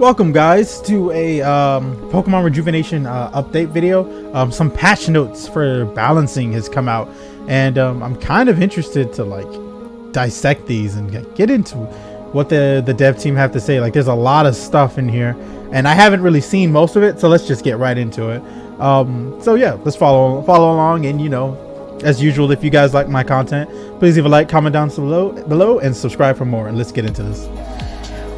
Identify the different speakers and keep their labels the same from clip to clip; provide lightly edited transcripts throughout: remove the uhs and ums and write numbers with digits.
Speaker 1: Welcome guys to a Pokemon Rejuvenation update video. Some patch notes for balancing has come out, and I'm kind of interested to like dissect these and get into what the dev team have to say. Like, there's a lot of stuff in here and I haven't really seen most of it, so let's just get right into it. So yeah, let's follow along, and you know, as usual, if you guys like my content, please leave a like, comment down below and subscribe for more, and let's get into this.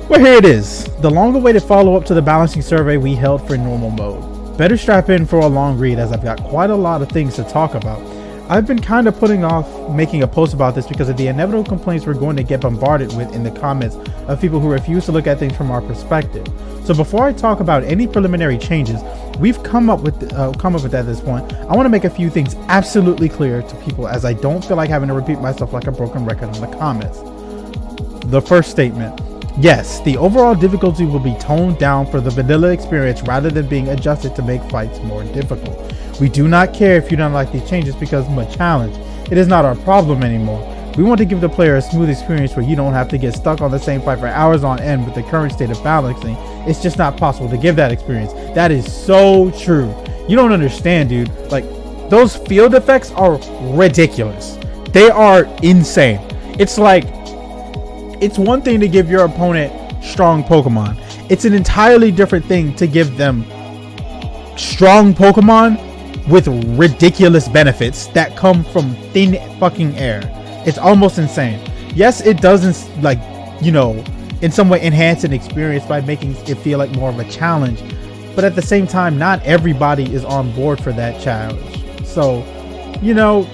Speaker 1: Well, here it is, the long-awaited follow-up to the balancing survey we held for normal mode. Better strap in for a long read, as I've got quite a lot of things to talk about. I've been kind of putting off making a post about this because of the inevitable complaints we're going to get bombarded with in the comments of people who refuse to look at things from our perspective. So before I talk about any preliminary changes we've come up with at this point, I want to make a few things absolutely clear to people, as I don't feel like having to repeat myself like a broken record in the comments. The first statement: yes, the overall difficulty will be toned down for the vanilla experience rather than being adjusted to make fights more difficult. We do not care if you don't like these changes because of a challenge. It is not our problem anymore. We want to give the player a smooth experience where you don't have to get stuck on the same fight for hours on end with the current state of balancing. It's just not possible to give that experience. That is so true. You don't understand, dude. Like, those field effects are ridiculous. They are insane. It's like, it's one thing to give your opponent strong Pokemon. It's an entirely different thing to give them strong Pokemon with ridiculous benefits that come from thin fucking air. It's almost insane. Yes, it doesn't, like, you know, in some way enhance an experience by making it feel like more of a challenge, but at the same time, not everybody is on board for that challenge. So, you know,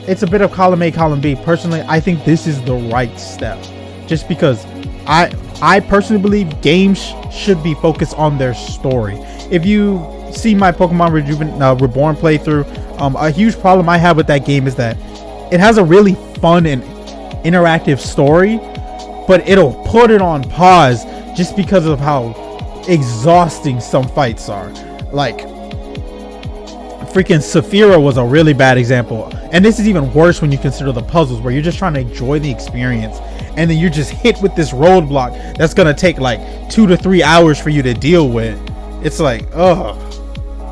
Speaker 1: it's a bit of column A, column B. Personally, I think this is the right step, just because I personally believe games should be focused on their story. If you see my Pokemon Reborn playthrough, a huge problem I have with that game is that it has a really fun and interactive story, but it'll put it on pause just because of how exhausting some fights are. Like, freaking Saphira was a really bad example, and this is even worse when you consider the puzzles, where you're just trying to enjoy the experience and then you're just hit with this roadblock that's gonna take like 2 to 3 hours for you to deal with. It's like, ugh,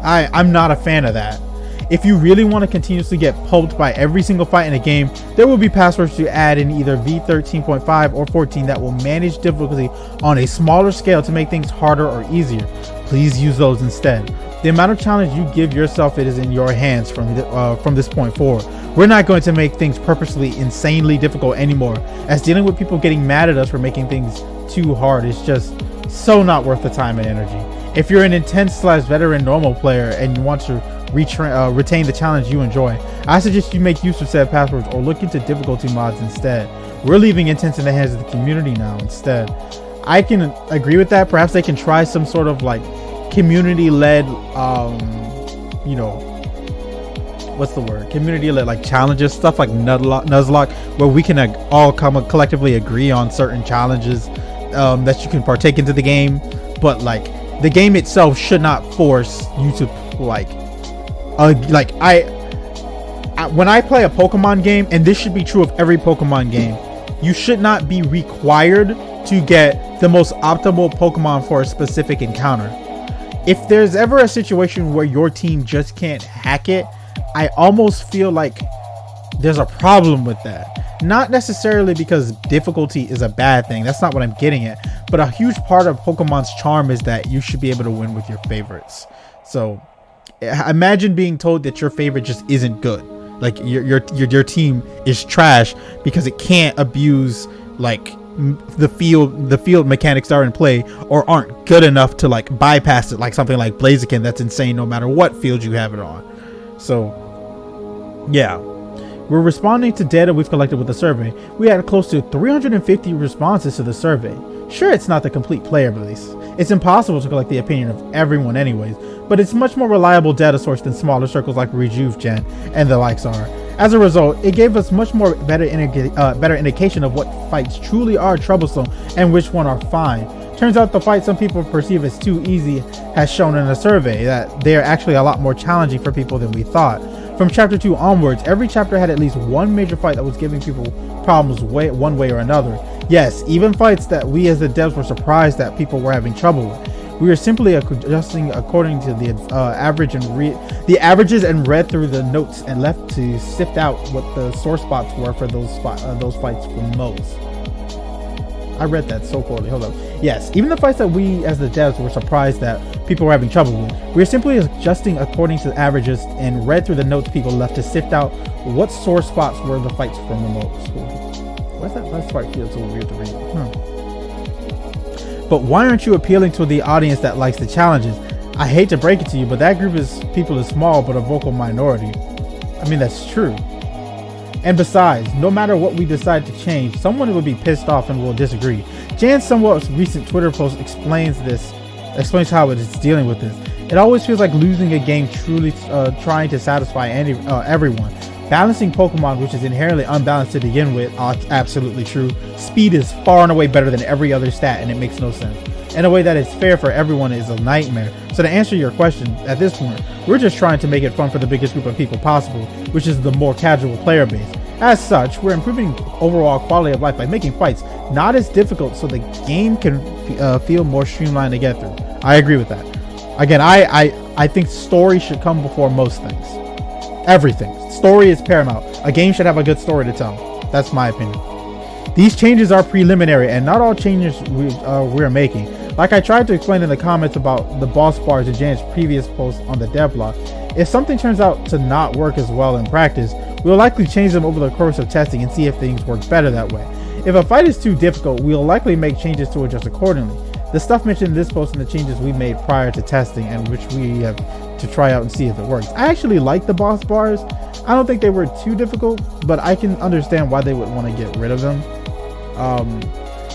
Speaker 1: I'm not a fan of that. If you really want to continuously get poked by every single fight in a game, there will be passwords to add in either V13.5 or 14 that will manage difficulty on a smaller scale to make things harder or easier. Please use those instead. The amount of challenge you give yourself, it is in your hands from this point forward. We're not going to make things purposely insanely difficult anymore, as dealing with people getting mad at us for making things too hard is just so not worth the time and energy. If you're an intense / veteran normal player and you want to retain the challenge you enjoy, I suggest you make use of said passwords or look into difficulty mods instead. We're leaving intense in the hands of the community now instead. I can agree with that. Perhaps they can try some sort of like community-led, you know, what's the word? Community-led like challenges, stuff like Nuzlocke, where we can all collectively agree on certain challenges that you can partake into the game. But like, the game itself should not force you to like when I play a Pokemon game, and this should be true of every Pokemon game, you should not be required to get the most optimal Pokemon for a specific encounter. If there's ever a situation where your team just can't hack it, I almost feel like there's a problem with that. Not necessarily because difficulty is a bad thing, that's not what I'm getting at, but a huge part of Pokemon's charm is that you should be able to win with your favorites. So imagine being told that your favorite just isn't good, like your team is trash because it can't abuse like the field mechanics that are in play, or aren't good enough to like bypass it, like something like Blaziken that's insane no matter what field you have it on. So yeah, we're responding to data we've collected with the survey. We had close to 350 responses to the survey. Sure, it's not the complete player base. It's impossible to collect the opinion of everyone anyways, but it's much more reliable data source than smaller circles like Rejuvenation and the likes are. As a result, it gave us much more better indication of what fights truly are troublesome and which one are fine. Turns out the fight some people perceive as too easy has shown in a survey that they are actually a lot more challenging for people than we thought. From chapter 2 onwards, every chapter had at least one major fight that was giving people problems one way or another. Yes, even fights that we as the devs were surprised that people were having trouble with. We were simply adjusting according to the the averages and read through the notes and left to sift out what the sore spots were for those fights for most. I read that so poorly. Hold up. Yes, even the fights that we as the devs were surprised that people were having trouble with. We were simply adjusting according to the averages and read through the notes people left to sift out what sore spots were the fights from the most. Why's that last part feel so weird to read? But why aren't you appealing to the audience that likes the challenges? I hate to break it to you, but that group of people is small but a vocal minority. I mean, that's true. And besides, no matter what we decide to change, someone will be pissed off and will disagree. Jan's somewhat recent Twitter post explains how it is dealing with this. It always feels like losing a game truly trying to satisfy everyone. Balancing Pokemon, which is inherently unbalanced to begin with, absolutely true. Speed is far and away better than every other stat, and it makes no sense. In a way that is fair for everyone is a nightmare. So to answer your question, at this point, we're just trying to make it fun for the biggest group of people possible, which is the more casual player base. As such, we're improving overall quality of life by making fights not as difficult so the game can feel more streamlined to get through. I agree with that. Again, I think story should come before most things. Everything. Story is paramount. A game should have a good story to tell. That's my opinion. These changes are preliminary and not all changes we're making. Like I tried to explain in the comments about the boss bars in Jan's previous post on the devlog, if something turns out to not work as well in practice, we'll likely change them over the course of testing and see if things work better that way. If a fight is too difficult, we'll likely make changes to adjust accordingly. The stuff mentioned in this post and the changes we made prior to testing and which we have to try out and see if it works. I actually like the boss bars. I don't think they were too difficult, but I can understand why they would want to get rid of them.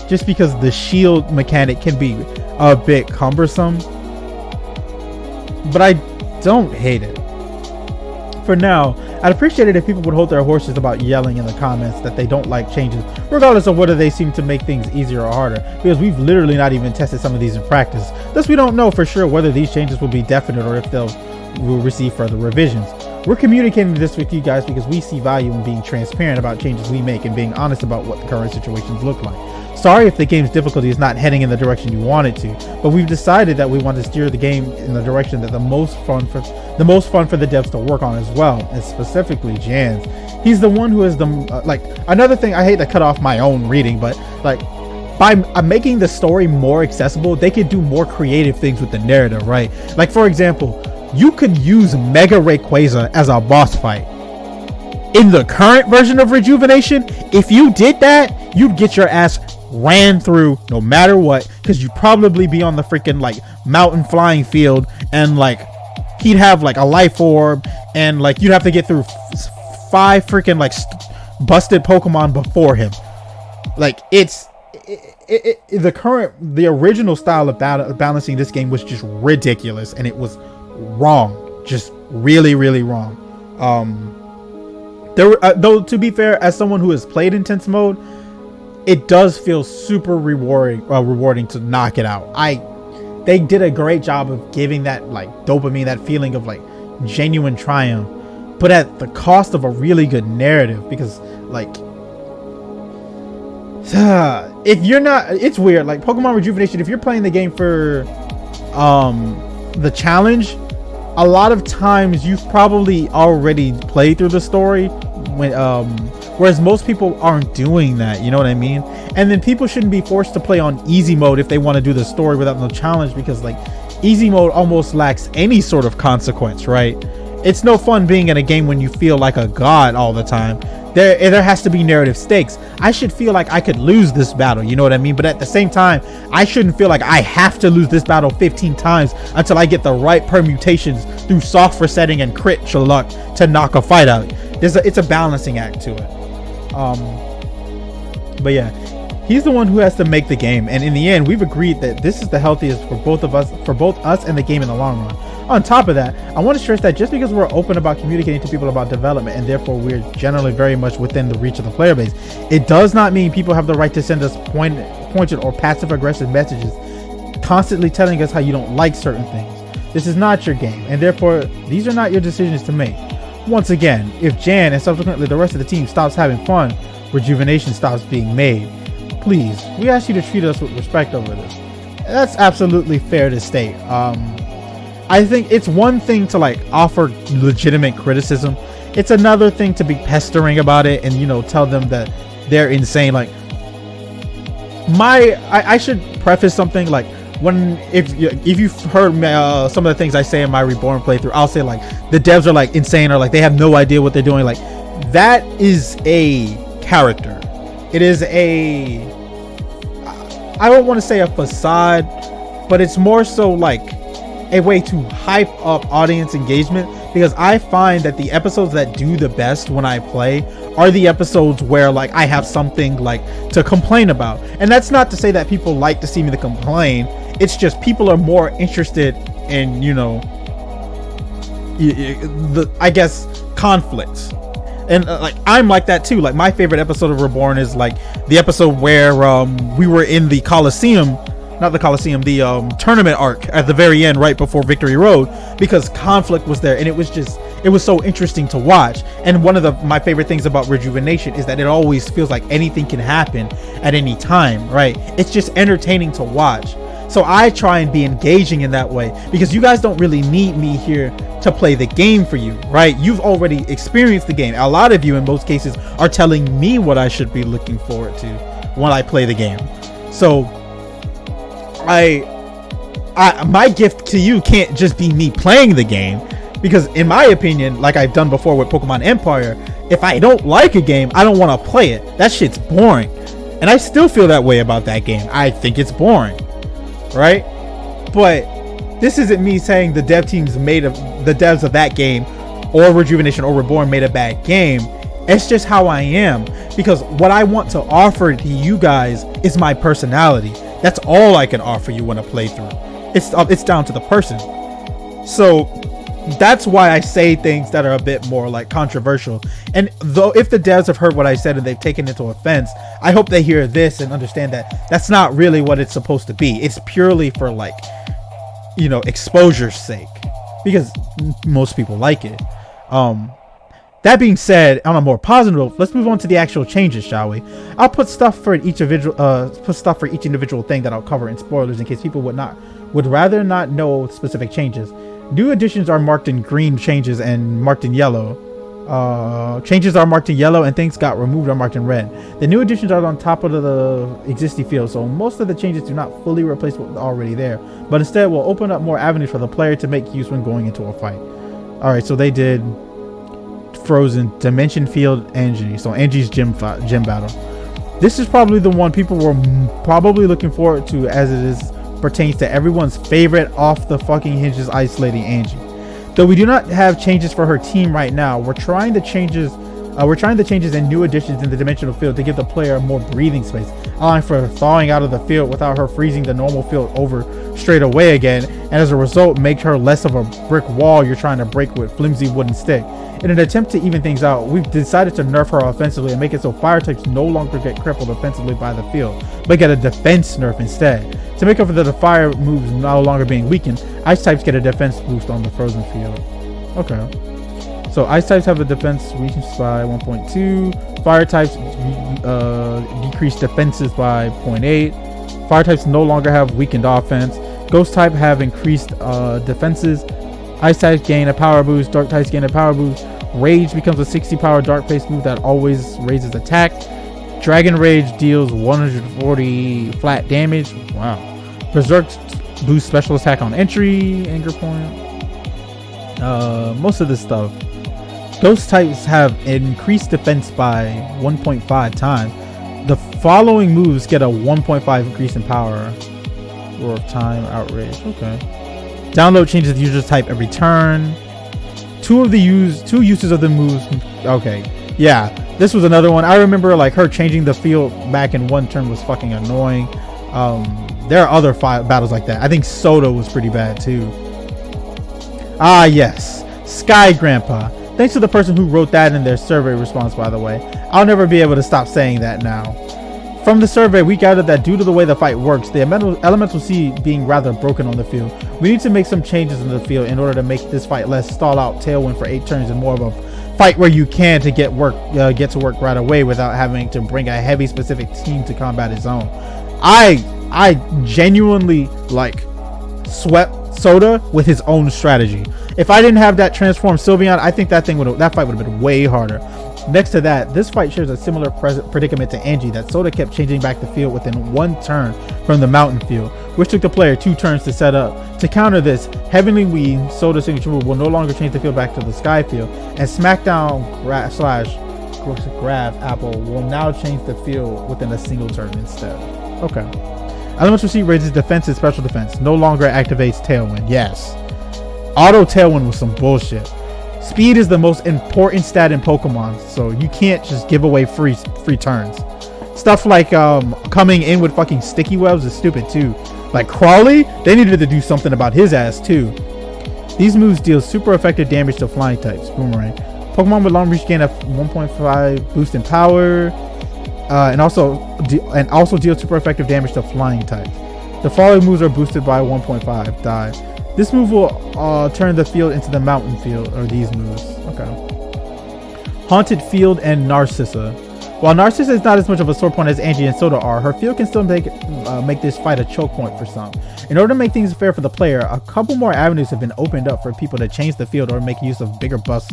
Speaker 1: Just because the shield mechanic can be a bit cumbersome, but I don't hate it. For now, I'd appreciate it if people would hold their horses about yelling in the comments that they don't like changes, regardless of whether they seem to make things easier or harder, because we've literally not even tested some of these in practice. Thus, we don't know for sure whether these changes will be definite or if we'll receive further revisions. We're communicating this with you guys because we see value in being transparent about changes we make and being honest about what the current situations look like. Sorry if the game's difficulty is not heading in the direction you want it to, but we've decided that we want to steer the game in the direction that the most fun for the devs to work on as well, and specifically Jan's. He's the one who is the another thing. I hate to cut off my own reading, but by making the story more accessible, they could do more creative things with the narrative, right? Like, for example, you could use Mega Rayquaza as a boss fight. In the current version of Rejuvenation, if you did that, you'd get your ass ran through no matter what, because you'd probably be on the freaking mountain flying field, and he'd have a life orb, and you'd have to get through 5 freaking busted Pokemon before him. The original style of balancing this game was just ridiculous, and it was wrong, just really, really wrong. Though to be fair, as someone who has played intense mode, it does feel super rewarding to knock it out. They did a great job of giving that dopamine, that feeling of genuine triumph, but at the cost of a really good narrative. Because if you're not, it's weird. Pokemon Rejuvenation, if you're playing the game for the challenge, a lot of times you've probably already played through the story, whereas most people aren't doing that, you know what I mean? And then people shouldn't be forced to play on easy mode if they want to do the story without no challenge, because easy mode almost lacks any sort of consequence, right? It's no fun being in a game when you feel like a god all the time. There has to be narrative stakes. I should feel like I could lose this battle, you know what I mean? But at the same time, I shouldn't feel like I have to lose this battle 15 times until I get the right permutations through soft resetting and crit luck to knock a fight out. It's a balancing act to it. But yeah, he's the one who has to make the game, and in the end, we've agreed that this is the healthiest for both us and the game in the long run. On top of that, I want to stress that just because we're open about communicating to people about development, and therefore we're generally very much within the reach of the player base, it does not mean people have the right to send us pointed or passive aggressive messages constantly telling us how you don't like certain things. This is not your game, and therefore these are not your decisions to make. Once again, if Jan and subsequently the rest of the team stops having fun, Rejuvenation stops being made. please, we ask you to treat us with respect over this. That's absolutely fair to state. I think it's one thing to like offer legitimate criticism. It's another thing to be pestering about it and, you know, tell them that they're insane. Like I should preface something like, if you've heard some of the things I say in my Reborn playthrough, I'll say like the devs are like insane, or like they have no idea what they're doing. Like that is a character. It is I don't want to say a facade, but it's more so like a way to hype up audience engagement, because I find that the episodes that do the best when I play are the episodes where like I have something like to complain about. And that's not to say that people like to see me to complain. It's just people are more interested in, you know, I guess conflicts. And like I'm like that too. Like my favorite episode of Reborn is like the episode where we were in the Coliseum, not the Coliseum, the tournament arc at the very end, right before Victory Road, because conflict was there, and it was so interesting to watch. And one of my favorite things about Rejuvenation is that it always feels like anything can happen at any time, right? It's just entertaining to watch. So I try and be engaging in that way, because you guys don't really need me here to play the game for you, right? You've already experienced the game. A lot of you in most cases are telling me what I should be looking forward to when I play the game. So my gift to you can't just be me playing the game, because in my opinion, like I've done before with Pokemon Empire, if I don't like a game, I don't want to play it. That shit's boring. And I still feel that way about that game. I think it's boring, right? But this isn't me saying the devs of that game or Rejuvenation or Reborn made a bad game. It's just how I am, because what I want to offer to you guys is my personality. That's all I can offer you when I play through. It's down to the person. So that's why I say things that are a bit more like controversial. And though if the devs have heard what I said and they've taken it to offense, I hope they hear this and understand that that's not really what it's supposed to be. It's purely for like, you know, exposure's sake, because most people like it. That being said, on a more positive note, let's move on to the actual changes, shall we? I'll put stuff for each individual thing that I'll cover in spoilers in case people would rather not know specific changes. New additions are marked in green, changes and marked in yellow. Changes are marked in yellow, and things got removed are marked in red. The new additions are on top of the existing field, so most of the changes do not fully replace what's already there, but instead will open up more avenues for the player to make use when going into a fight. Alright, so they did Frozen, Dimension Field, Angie. So Angie's gym battle. This is probably the one people were probably looking forward to, as it pertains to everyone's favorite off the fucking hinges Ice Lady Angie. Though we do not have changes for her team right now, we're trying the changes and new additions in the dimensional field to give the player more breathing space, allowing for thawing out of the field without her freezing the normal field over straight away again, and as a result make her less of a brick wall you're trying to break with flimsy wooden stick. In an attempt to even things out, we've decided to nerf her offensively and make it so fire types no longer get crippled offensively by the field, but get a defense nerf instead. To make up for the fire moves no longer being weakened, ice types get a defense boost on the frozen field. Okay. So ice types have a defense weakness by 1.2. Fire types decrease defenses by 0.8. Fire types no longer have weakened offense. Ghost type have increased defenses. Ice types gain a power boost. Dark types gain a power boost. Rage becomes a 60 power dark pace move that always raises attack. Dragon Rage deals 140 flat damage. Wow. Berserk boosts special attack on entry. Anger point. Most of this stuff. Ghost types have increased defense by 1.5 times. The following moves get a 1.5 increase in power. Roar of Time, Outrage. Okay. Download changes the user's type every turn. Two uses of the moves. Okay. Yeah. This was another one. I remember like her changing the field back in one turn was fucking annoying. There are other battles like that. I think Soda was pretty bad too. Ah, yes. Sky Grandpa. Thanks to the person who wrote that in their survey response, by the way. I'll never be able to stop saying that now. From the survey, we gathered that due to the way the fight works, the Elemental Sea being rather broken on the field, we need to make some changes in the field in order to make this fight less stall out tailwind for 8 turns and more of a fight where you can to get to work right away without having to bring a heavy specific team to combat his own. I genuinely like swept Soda with his own strategy. If I didn't have that transformed Sylveon, I think that fight would have been way harder. Next to that, this fight shares a similar predicament to Angie, that Soda kept changing back the field within one turn from the mountain field, which took the player 2 turns to set up. To counter this, Heavenly Weed, Soda's signature move, will no longer change the field back to the sky field, and Smackdown Grab Apple will now change the field within a single turn instead. Okay. Elemental Seed raises defense and special defense. No longer activates Tailwind. Yes. Auto Tailwind was some bullshit. Speed is the most important stat in Pokemon, so you can't just give away free turns. Stuff like coming in with fucking sticky webs is stupid too. Like Crawley, they needed to do something about his ass too. These moves deal super effective damage to flying types. Boomerang. Pokemon with long reach gain a 1.5 boost in power, and also deal super effective damage to flying types. The following moves are boosted by 1.5 die. This move will turn the field into the mountain field, or these moves. Okay. Haunted Field and Narcissa. While Narcissa is not as much of a sore point as Angie and Soda are, her field can still make this fight a choke point for some. In order to make things fair for the player, a couple more avenues have been opened up for people to change the field or make use of bigger buffs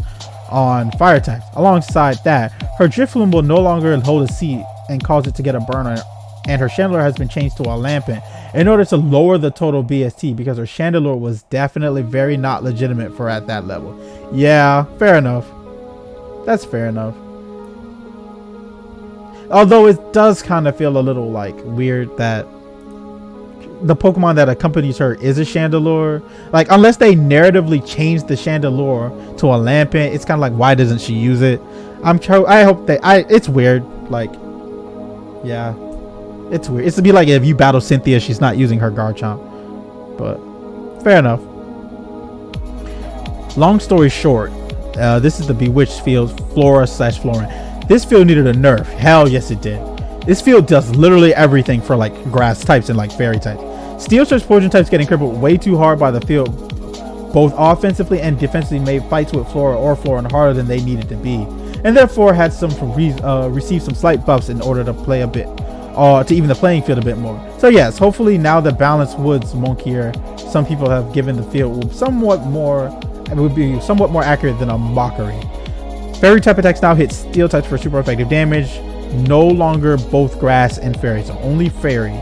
Speaker 1: on fire types. Alongside that, her Drifloon will no longer hold a seat and cause it to get a burner, and her Chandelure has been changed to a Lampent in order to lower the total BST, because her Chandelure was definitely very not legitimate for at that level. Yeah, fair enough. That's fair enough. Although it does kind of feel a little like weird that the Pokemon that accompanies her is a Chandelure. Like, unless they narratively change the Chandelure to a Lampent, it's kind of like, why doesn't she use it? I hope it's weird. Like, yeah, it's weird. It's to be like if you battle Cynthia, she's not using her Garchomp. But fair enough. Long story short, this is the Bewitched Field, Flora/Florin. This field needed a nerf. Hell yes it did. This field does literally everything for like grass types and like fairy types. Steel Search Poison types getting crippled way too hard by the field, both offensively and defensively, made fights with Flora or Florin harder than they needed to be, and therefore had some receive some slight buffs in order to play a bit, to even the playing field a bit more. So yes, hopefully now the Balanced Woods Monkier, some people have given the field will be somewhat more accurate than a Mockery. Fairy type attacks now hit steel types for super effective damage. No longer both grass and fairy, so only fairy.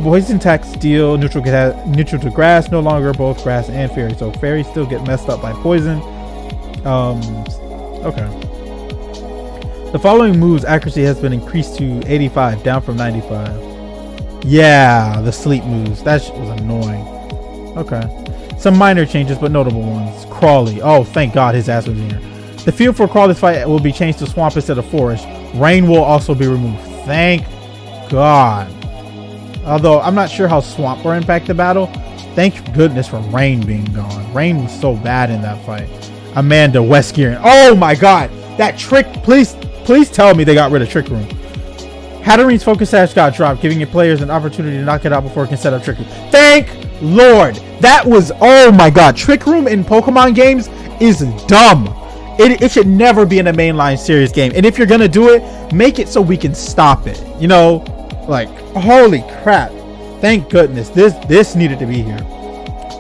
Speaker 1: Poison attacks steel neutral to grass, no longer both grass and fairy, so fairy still get messed up by poison. Okay. The following moves accuracy has been increased to 85, down from 95. Yeah, the sleep moves, that shit was annoying. Okay. Some minor changes, but notable ones. Crawley. Oh, thank God his ass was in here. The field for Crawley's fight will be changed to swamp instead of forest. Rain will also be removed. Thank God. Although I'm not sure how swamp will impact the battle. Thank goodness for rain being gone. Rain was so bad in that fight. Amanda Westgearin. Oh my God. That trick. Please tell me they got rid of Trick Room. Hatterene's Focus Sash got dropped, giving your players an opportunity to knock it out before it can set up Trick Room. Thank Lord. That was, oh my God. Trick Room in Pokemon games is dumb. It should never be in a mainline series game. And if you're going to do it, make it so we can stop it. You know, like, holy crap. Thank goodness. This needed to be here.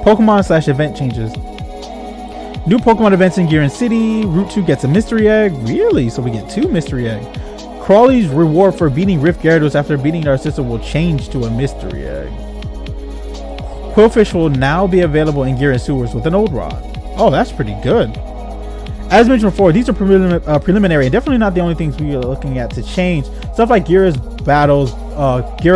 Speaker 1: Pokemon/event changes. New Pokemon events in Gear City. Route 2 gets a mystery egg. Really? So we get 2 mystery eggs. Crawley's reward for beating Rift Gyarados after beating Narcissa will change to a mystery egg. Quillfish will now be available in Gear and Sewers with an Old Rod. Oh, that's pretty good. As mentioned before, these are preliminary and definitely not the only things we are looking at to change. Stuff like Gira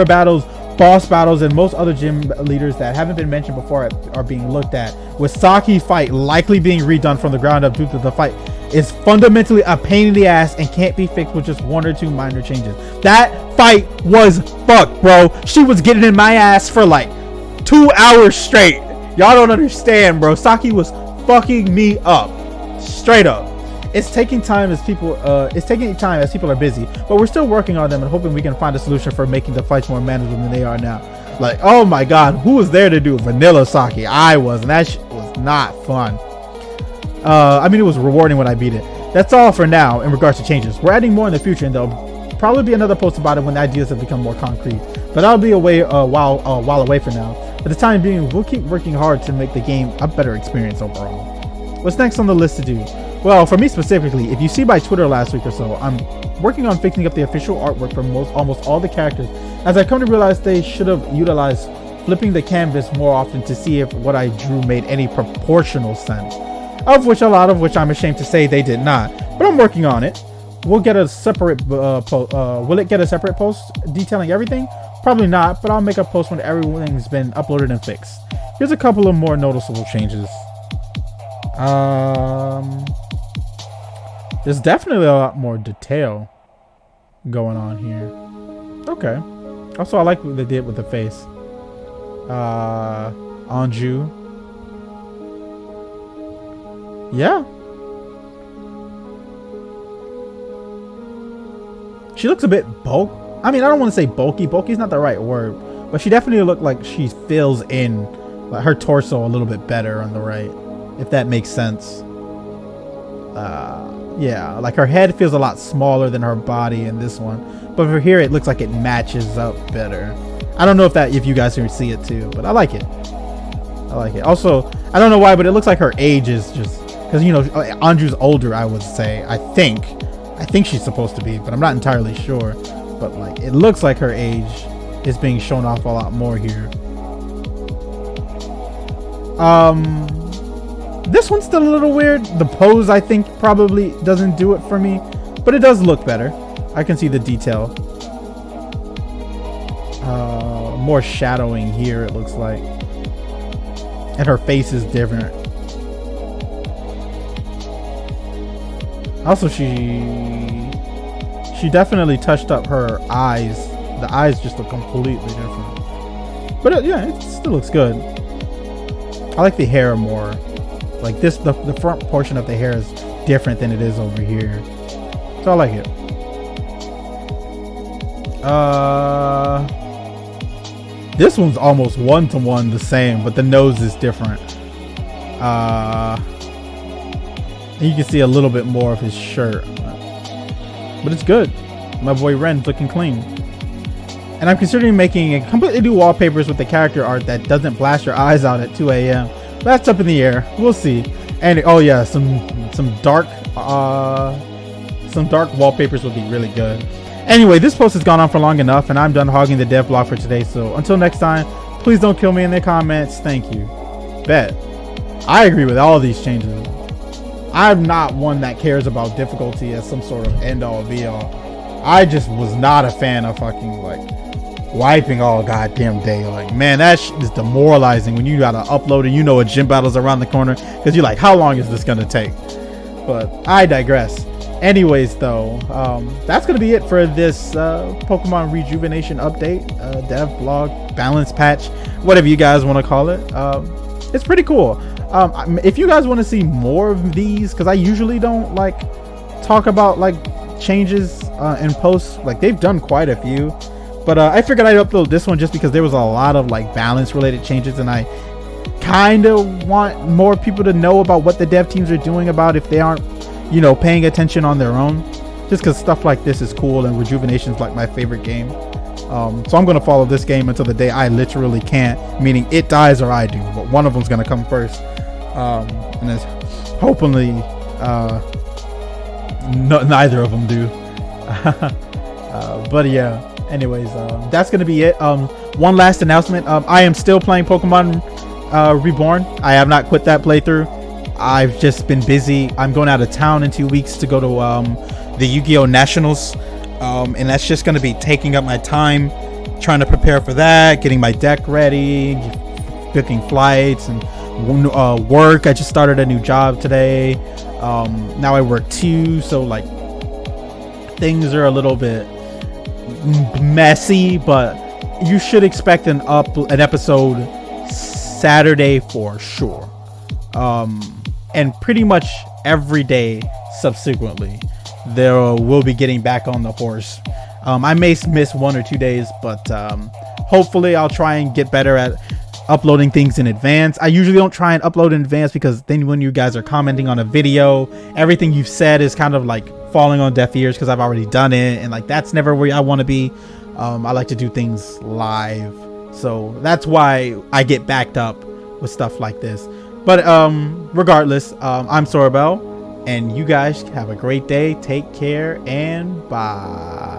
Speaker 1: battles, boss battles, and most other gym leaders that haven't been mentioned before are being looked at, with Saki's fight likely being redone from the ground up due to the fight is fundamentally a pain in the ass and can't be fixed with just 1 or 2 minor changes. That fight was fucked, bro. She was getting in my ass for like 2 hours straight. Y'all don't understand, bro. Saki was fucking me up. Straight up. It's taking time as people are busy, but we're still working on them and hoping we can find a solution for making the fights more manageable than they are now. Like, oh my God, who was there to do vanilla Saki? I was, and that shit was not fun. I mean, it was rewarding when I beat it. That's all for now in regards to changes. We're adding more in the future, and there'll probably be another post about it when the ideas have become more concrete. But I'll be away a while away from now. For the time being, we'll keep working hard to make the game a better experience overall. What's next on the list to do? Well, for me specifically, if you see my Twitter last week or so, I'm working on fixing up the official artwork for almost all the characters, as I come to realize they should have utilized flipping the canvas more often to see if what I drew made any proportional sense. Of which a lot of which I'm ashamed to say they did not, but I'm working on it. We'll get a separate will it get a separate post detailing everything? Probably not, but I'll make a post when everything's been uploaded and fixed. Here's a couple of more noticeable changes. There's definitely a lot more detail going on here. Okay. Also, I like what they did with the face. Anju. Yeah. She looks a bit bulky. I mean, I don't want to say bulky. Bulky's not the right word, but she definitely looked like she fills in like her torso a little bit better on the right, if that makes sense. Yeah, like her head feels a lot smaller than her body in this one, but for here it looks like it matches up better. I don't know if you guys can see it too, but I like it. I like it. Also, I don't know why, but it looks like her age is just because, you know, Anju's older, I would say. I think she's supposed to be, but I'm not entirely sure. But like, it looks like her age is being shown off a lot more here. This one's still a little weird. The pose, I think, probably doesn't do it for me, but it does look better. I can see the detail. More shadowing here, it looks like. And her face is different. Also, she definitely touched up her eyes. The eyes just look completely different. But yeah, it still looks good. I like the hair more. Like this, the front portion of the hair is different than it is over here. So I like it. This one's almost one-to-one the same, but the nose is different. You can see a little bit more of his shirt. But it's good. My boy Ren's looking clean. And I'm considering making completely new wallpapers with the character art that doesn't blast your eyes out at 2 a.m. That's up in the air. We'll see. And oh yeah, some dark wallpapers would be really good. Anyway, this post has gone on for long enough, and I'm done hogging the dev blog for today. So until next time, please don't kill me in the comments. Thank you. Bet. I agree with all these changes. I'm not one that cares about difficulty as some sort of end-all be-all. I just was not a fan of fucking like wiping all goddamn day. Like, man, that shit is demoralizing when you gotta upload and you know a gym battle's around the corner because you're like, how long is this gonna take? But I digress. Anyways, though, that's gonna be it for this Pokemon Rejuvenation update, dev blog, balance patch, whatever you guys want to call it. It's pretty cool. If you guys want to see more of these, because I usually don't like talk about like changes in posts, like they've done quite a few, but I figured I'd upload this one just because there was a lot of like balance related changes, and I kind of want more people to know about what the dev teams are doing about if they aren't, you know, paying attention on their own, just because stuff like this is cool, and Rejuvenation is like my favorite game. So I'm going to follow this game until the day I literally can't, meaning it dies or I do, but one of them's going to come first. And it's hopefully neither of them do. But yeah, anyways, that's going to be it. One last announcement. I am still playing Pokemon Reborn. I have not quit that playthrough. I've just been busy. I'm going out of town in 2 weeks to go to the Yu-Gi-Oh! Nationals. And that's just going to be taking up my time trying to prepare for that, getting my deck ready, booking flights, and work. I just started a new job today. Now I work too, so like things are a little bit messy, but you should expect an episode Saturday for sure. And pretty much every day subsequently there will be getting back on the horse. I may miss 1 or 2 days, but hopefully I'll try and get better at uploading things in advance. I usually don't try and upload in advance because then when you guys are commenting on a video, everything you've said is kind of like falling on deaf ears because I've already done it, and like that's never where I want to be. I like to do things live, so that's why I get backed up with stuff like this. But regardless, I'm Sorabel, and you guys have a great day. Take care and bye.